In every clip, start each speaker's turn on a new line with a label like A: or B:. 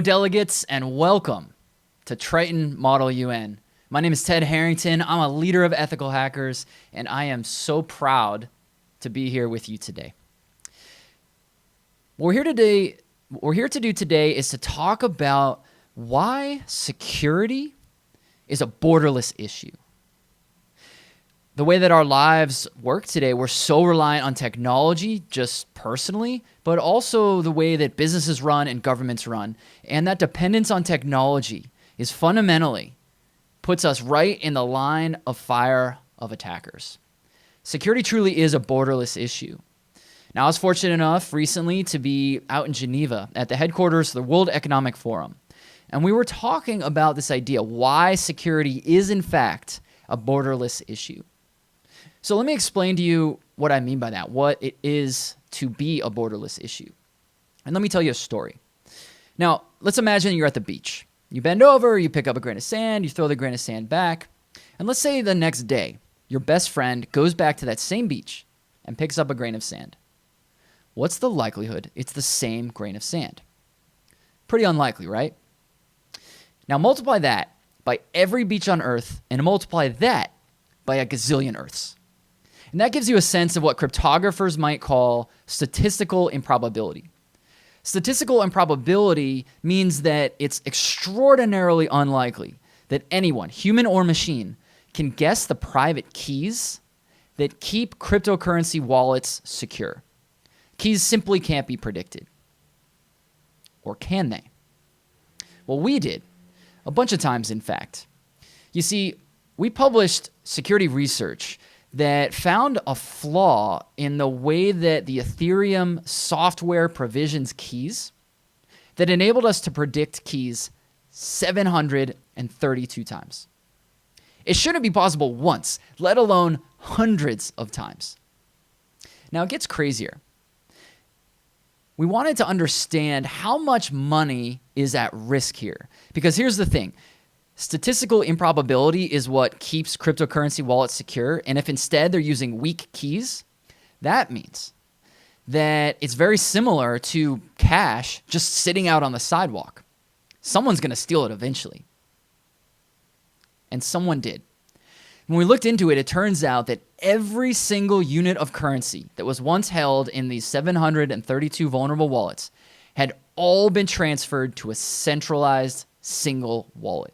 A: delegates, and welcome to Triton Model UN. My name is Ted Harrington. I'm a leader of ethical hackers, and I am so proud to be here with you today. What we're here to do today is to talk about why security is a borderless issue. The way that our lives work today, we're so reliant on technology, just personally, but also the way that businesses run and governments run. And that dependence on technology is fundamentally puts us right in the line of fire of attackers. Security truly is a borderless issue. Now, I was fortunate enough recently to be out in Geneva at the headquarters of the World Economic Forum. And we were talking about this idea, why security is in fact a borderless issue. So let me explain to you what I mean by that, what it is to be a borderless issue. And let me tell you a story. Now, let's imagine you're at the beach. You bend over, you pick up a grain of sand, you throw the grain of sand back. And let's say the next day, your best friend goes back to that same beach and picks up a grain of sand. What's the likelihood it's the same grain of sand? Pretty unlikely, right? Now multiply that by every beach on Earth and multiply that by a gazillion Earths. And that gives you a sense of what cryptographers might call statistical improbability. Statistical improbability means that it's extraordinarily unlikely that anyone, human or machine, can guess the private keys that keep cryptocurrency wallets secure. Keys simply can't be predicted. Or can they? Well, we did. A bunch of times, in fact. You see, we published security research that found a flaw in the way that the Ethereum software provisions keys that enabled us to predict keys 732 times. It shouldn't be possible once, let alone hundreds of times. Now, it gets crazier. We wanted to understand how much money is at risk here. Because here's the thing. Statistical improbability is what keeps cryptocurrency wallets secure. And if instead they're using weak keys, that means that it's very similar to cash just sitting out on the sidewalk. Someone's going to steal it eventually. And someone did. When we looked into it, it turns out that every single unit of currency that was once held in these 732 vulnerable wallets had all been transferred to a centralized single wallet.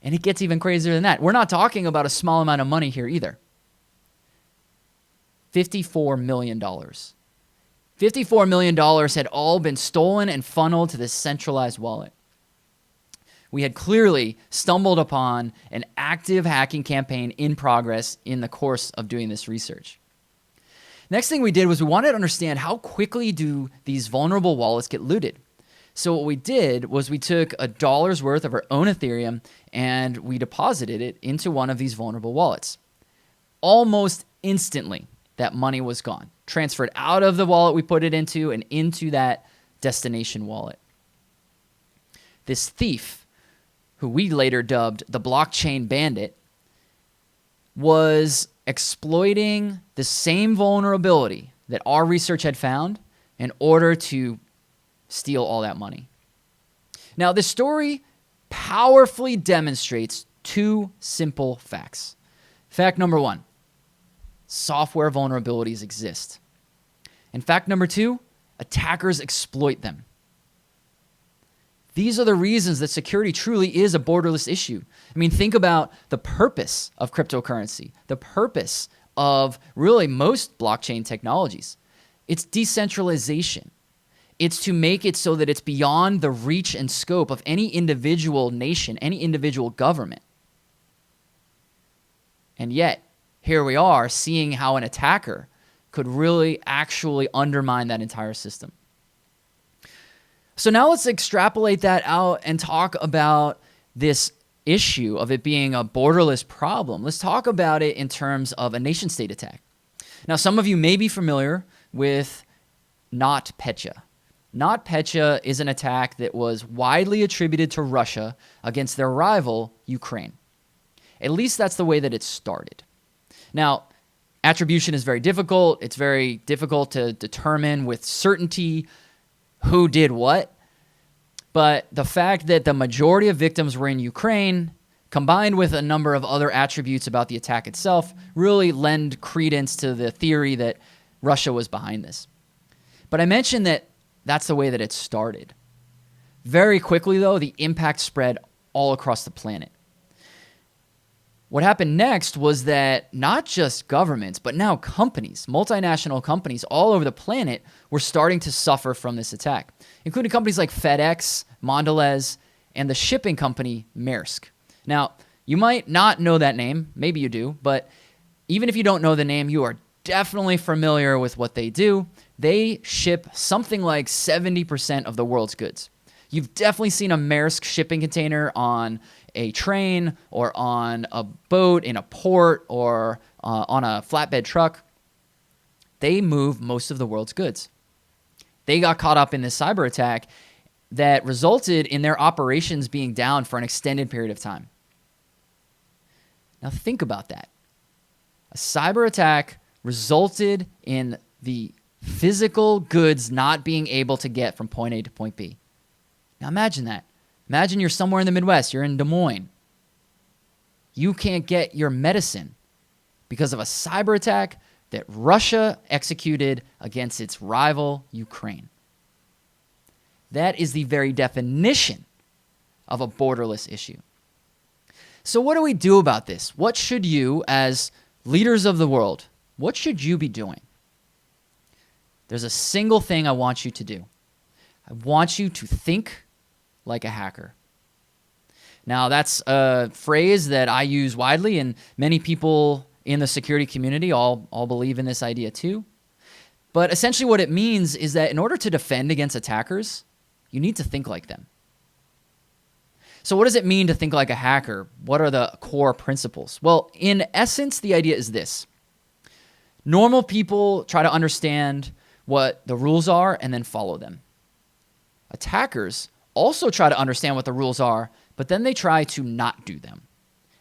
A: And it gets even crazier than that. We're not talking about a small amount of money here either. $54 million. $54 million had all been stolen and funneled to this centralized wallet. We had clearly stumbled upon an active hacking campaign in progress in the course of doing this research. Next thing we did was we wanted to understand how quickly do these vulnerable wallets get looted. So what we did was we took $1 worth of our own Ethereum and we deposited it into one of these vulnerable wallets. Almost instantly, that money was gone, transferred out of the wallet we put it into and into that destination wallet. This thief, who we later dubbed the blockchain bandit, was exploiting the same vulnerability that our research had found in order to steal all that money. Now, this story powerfully demonstrates two simple facts. Fact number one, software vulnerabilities exist. And fact number two, attackers exploit them. These are the reasons that security truly is a borderless issue. I mean, think about the purpose of cryptocurrency, the purpose of really most blockchain technologies. It's decentralization. It's to make it so that it's beyond the reach and scope of any individual nation, any individual government. And yet, here we are seeing how an attacker could really actually undermine that entire system. So now let's extrapolate that out and talk about this issue of it being a borderless problem. Let's talk about it in terms of a nation-state attack. Now, some of you may be familiar with NotPetya. NotPetya is an attack that was widely attributed to Russia against their rival, Ukraine. At least that's the way that it started. Now, attribution is very difficult. It's very difficult to determine with certainty who did what. But the fact that the majority of victims were in Ukraine, combined with a number of other attributes about the attack itself, really lend credence to the theory that Russia was behind this. But I mentioned that that's the way that it started. Very quickly, though, the impact spread all across the planet. What happened next was that not just governments, but now companies, multinational companies all over the planet were starting to suffer from this attack, including companies like FedEx, Mondelez, and the shipping company Maersk. Now, you might not know that name, maybe you do, but even if you don't know the name, you are definitely familiar with what they do. They ship something like 70% of the world's goods. You've definitely seen a Maersk shipping container on a train or on a boat in a port or on a flatbed truck. They move most of the world's goods. They got caught up in this cyber attack that resulted in their operations being down for an extended period of time. Now think about that. A cyber attack resulted in the physical goods not being able to get from point A to point B. Now imagine that. Imagine you're somewhere in the Midwest. You're in Des Moines. You can't get your medicine because of a cyber attack that Russia executed against its rival, Ukraine. That is the very definition of a borderless issue. So what do we do about this? What should you, as leaders of the world, what should you be doing? There's a single thing I want you to do. I want you to think like a hacker. Now, that's a phrase that I use widely, and many people in the security community all believe in this idea too. But essentially what it means is that in order to defend against attackers, you need to think like them. So what does it mean to think like a hacker? What are the core principles? Well, in essence, the idea is this. Normal people try to understand what the rules are and then follow them. Attackers also try to understand what the rules are, but then they try to not do them.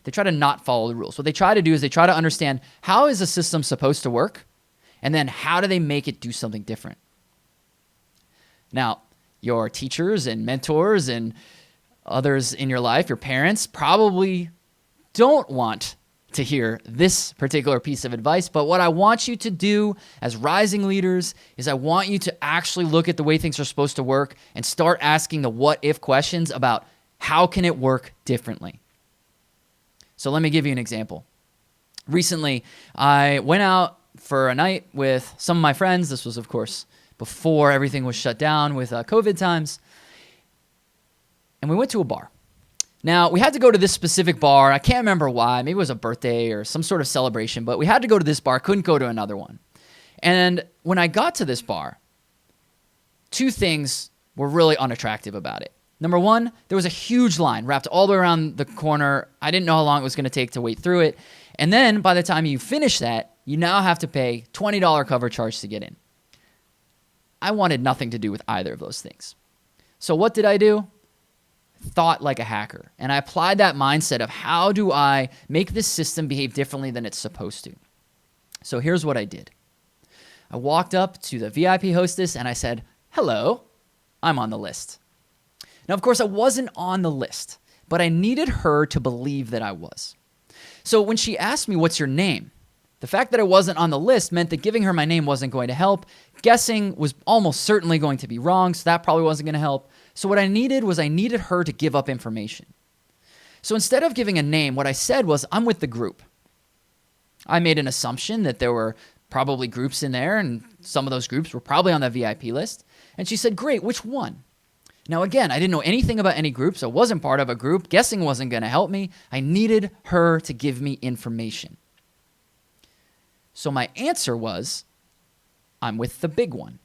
A: They try to not follow the rules. What they try to do is they try to understand how is a system supposed to work, and then how do they make it do something different. Now, your teachers and mentors and others in your life, your parents, probably don't want to hear this particular piece of advice, but what I want you to do as rising leaders is I want you to actually look at the way things are supposed to work and start asking the what-if questions about how can it work differently. So let me give you an example. Recently, I went out for a night with some of my friends. This was, of course, before everything was shut down with COVID times. And we went to a bar. Now, we had to go to this specific bar. I can't remember why. Maybe it was a birthday or some sort of celebration, but we had to go to this bar, couldn't go to another one. And when I got to this bar, two things were really unattractive about it. Number one, there was a huge line wrapped all the way around the corner. I didn't know how long it was going to take to wait through it. And then by the time you finish that, you now have to pay $20 cover charge to get in. I wanted nothing to do with either of those things. So what did I do? Thought like a hacker. And I applied that mindset of how do I make this system behave differently than it's supposed to. So here's what I did. I walked up to the VIP hostess and I said, "Hello, I'm on the list." Now, of course, I wasn't on the list, but I needed her to believe that I was. So when she asked me, "What's your name?" the fact that I wasn't on the list meant that giving her my name wasn't going to help. Guessing was almost certainly going to be wrong, so that probably wasn't going to help. So what I needed her to give up information. So instead of giving a name, what I said was, "I'm with the group." I made an assumption that there were probably groups in there, and some of those groups were probably on the VIP list. And she said, "Great, which one?" Now, again, I didn't know anything about any groups. I wasn't part of a group. Guessing wasn't going to help me. I needed her to give me information. So my answer was, "I'm with the big one."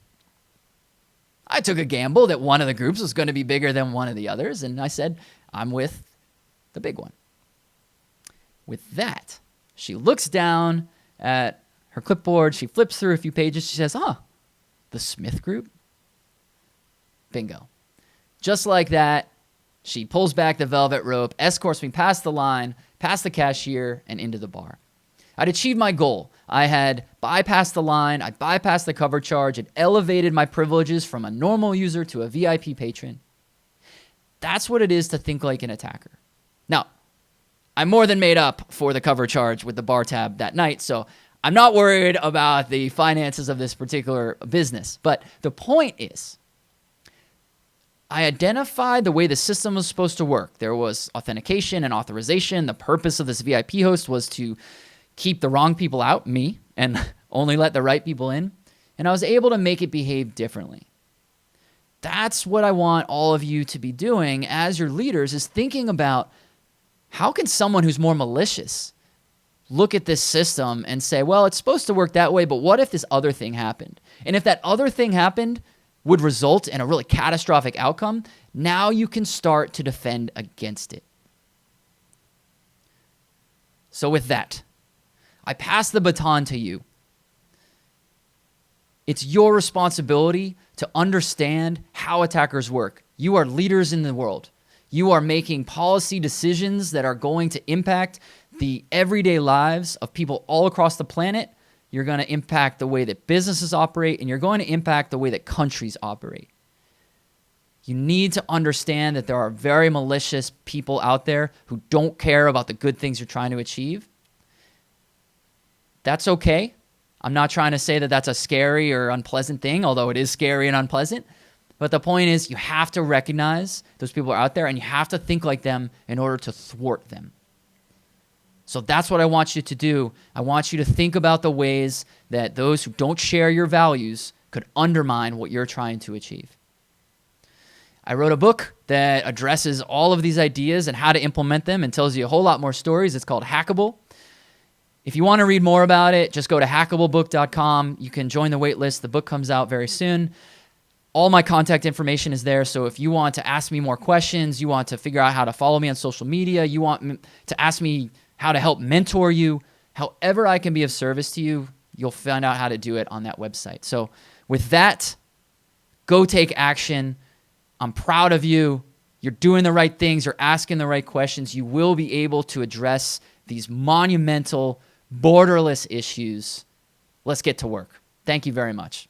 A: I took a gamble that one of the groups was going to be bigger than one of the others, and I said, "I'm with the big one." With that, she looks down at her clipboard. She flips through a few pages. She says, "The Smith Group?" Bingo. Just like that, she pulls back the velvet rope, escorts me past the line, past the cashier, and into the bar. I'd achieved my goal. I had bypassed the line. I bypassed the cover charge. It elevated my privileges from a normal user to a VIP patron. That's what it is to think like an attacker. Now, I more than made up for the cover charge with the bar tab that night, so I'm not worried about the finances of this particular business. But the point is, I identified the way the system was supposed to work. There was authentication and authorization. The purpose of this VIP host was to keep the wrong people out, me, and only let the right people in. And I was able to make it behave differently. That's what I want all of you to be doing as your leaders, is thinking about how can someone who's more malicious look at this system and say, well, it's supposed to work that way, but what if this other thing happened? And if that other thing happened would result in a really catastrophic outcome, now you can start to defend against it. So with that, I pass the baton to you. It's your responsibility to understand how attackers work. You are leaders in the world. You are making policy decisions that are going to impact the everyday lives of people all across the planet. You're going to impact the way that businesses operate, and you're going to impact the way that countries operate. You need to understand that there are very malicious people out there who don't care about the good things you're trying to achieve. That's okay. I'm not trying to say that that's a scary or unpleasant thing, although it is scary and unpleasant. But the point is, you have to recognize those people are out there, and you have to think like them in order to thwart them. So that's what I want you to do. I want you to think about the ways that those who don't share your values could undermine what you're trying to achieve. I wrote a book that addresses all of these ideas and how to implement them and tells you a whole lot more stories. It's called Hackable. If you want to read more about it, just go to hackablebook.com. You can join the wait list. The book comes out very soon. All my contact information is there. So if you want to ask me more questions, you want to figure out how to follow me on social media, you want to ask me how to help mentor you, however I can be of service to you, you'll find out how to do it on that website. So with that, go take action. I'm proud of you. You're doing the right things. You're asking the right questions. You will be able to address these monumental, borderless issues. Let's get to work. Thank you very much.